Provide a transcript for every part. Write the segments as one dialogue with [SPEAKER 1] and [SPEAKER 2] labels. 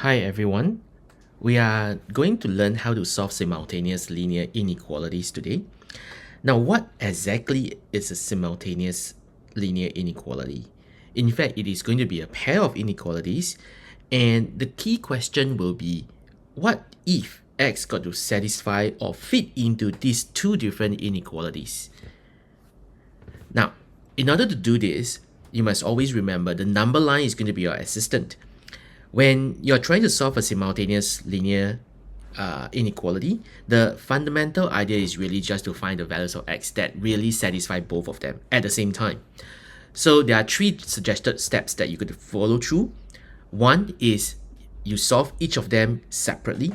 [SPEAKER 1] Hi everyone. We are going to learn how to solve simultaneous linear inequalities today. Now, what exactly is a simultaneous linear inequality? In fact, it is going to be a pair of inequalities, and the key question will be, what if x got to satisfy or fit into these two different inequalities? Now, in order to do this, you must always remember the number line is going to be your assistant. When you're trying to solve a simultaneous linear inequality, the fundamental idea is really just to find the values of x that really satisfy both of them at the same time. So there are three suggested steps that you could follow through. One is you solve each of them separately.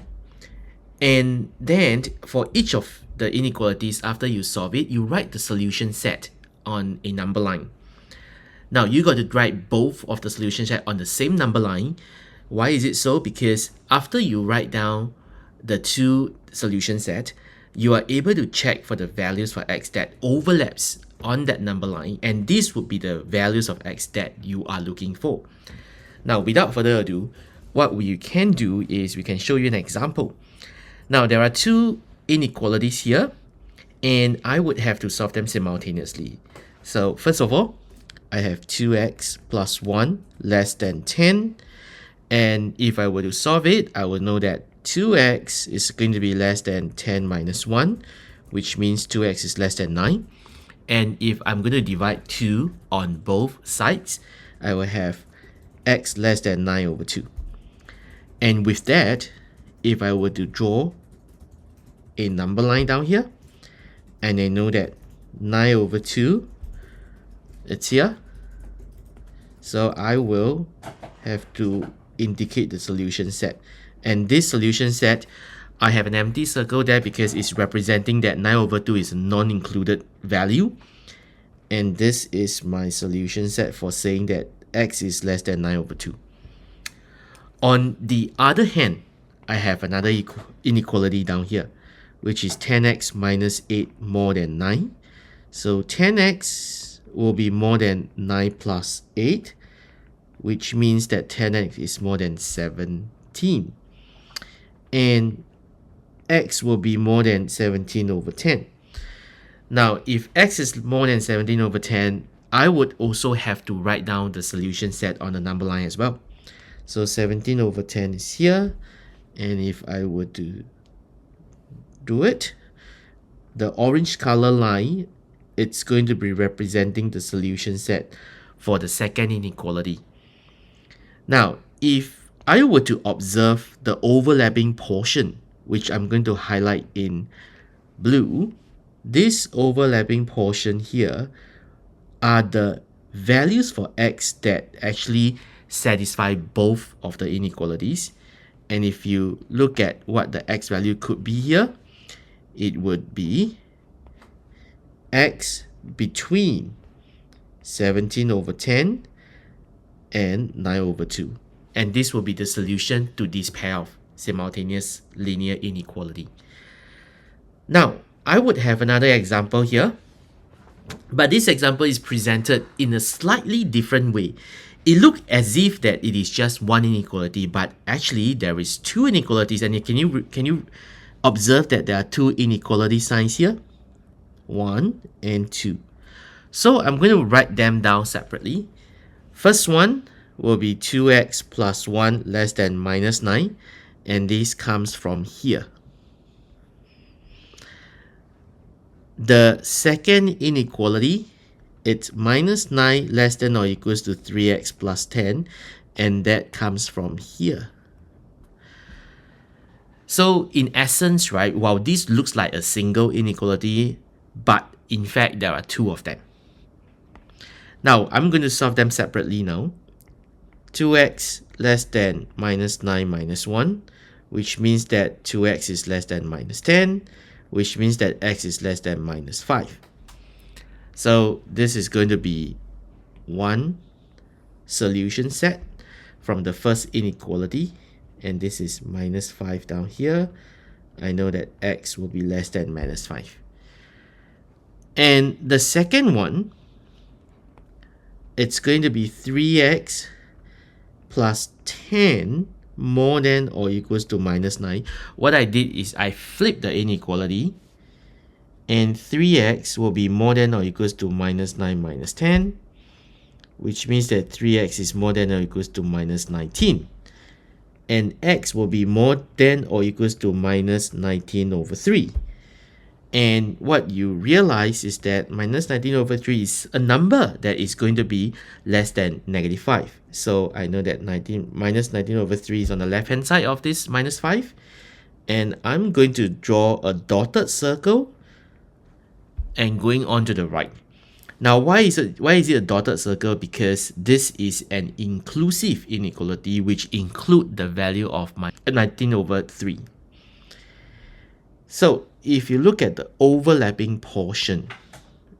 [SPEAKER 1] And then for each of the inequalities, after you solve it, you write the solution set on a number line. Now you got to write both of the solution set on the same number line. Why is it so? Because after you write down the two solution set, you are able to check for the values for x that overlaps on that number line, and these would be the values of x that you are looking for. Now, without further ado, what we can do is we can show you an example. Now, there are two inequalities here, and I would have to solve them simultaneously. So first of all, I have 2x plus 1 less than 10. And if I were to solve it, I would know that 2x is going to be less than 10 minus 1, which means 2x is less than 9. And if I'm going to divide 2 on both sides, I will have x less than 9 over 2. And with that, if I were to draw a number line down here, and I know that 9 over 2, it's here. So I will have to indicate the solution set. And this solution set, I have an empty circle there because it's representing that 9 over 2 is a non-included value. And this is my solution set for saying that x is less than 9 over 2. On the other hand, I have another inequality down here, which is 10x minus 8 more than 9. So 10x will be more than 9 plus 8, which means that 10x is more than 17. And x will be more than 17 over 10. Now, if x is more than 17 over 10, I would also have to write down the solution set on the number line as well. So 17 over 10 is here. And if I were to do it, the orange color line, it's going to be representing the solution set for the second inequality. Now, if I were to observe the overlapping portion, which I'm going to highlight in blue, this overlapping portion here are the values for x that actually satisfy both of the inequalities. And if you look at what the x value could be here, it would be x between 17 over 10 and 9 over 2. And this will be the solution to this pair of simultaneous linear inequality. Now, I would have another example here, but this example is presented in a slightly different way. It looks as if that it is just one inequality, but actually there is two inequalities. And can you observe that there are two inequality signs here? 1 and 2. So I'm going to write them down separately. First one will be 2x plus 1 less than minus 9, and this comes from here. The second inequality, it's minus 9 less than or equals to 3x plus 10, and that comes from here. So in essence, right, while this looks like a single inequality, but in fact there are two of them. Now I'm going to solve them separately now. 2x less than minus 9 minus 1, which means that 2x is less than minus 10, which means that x is less than minus 5. So this is going to be one solution set from the first inequality, and this is minus 5 down here. I know that x will be less than minus 5. And the second one, it's going to be 3x plus 10 more than or equals to minus 9. What I did is I flipped the inequality, and 3x will be more than or equals to minus 9 minus 10, which means that 3x is more than or equals to minus 19. And x will be more than or equals to minus 19 over 3. And what you realize is that minus 19 over 3 is a number that is going to be less than negative 5. So I know that minus 19 over 3 is on the left hand side of this minus 5. And I'm going to draw a dotted circle and going on to the right. Now, why is it a dotted circle? Because this is an inclusive inequality which include the value of 19 over 3. So if you look at the overlapping portion,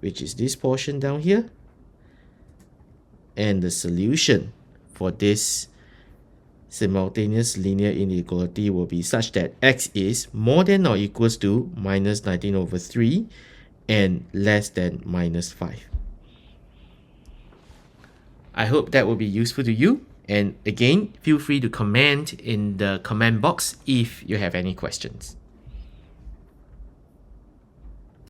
[SPEAKER 1] which is this portion down here, and the solution for this simultaneous linear inequality will be such that x is more than or equals to minus 19 over 3 and less than minus 5. I hope that will be useful to you. And again, feel free to comment in the comment box if you have any questions.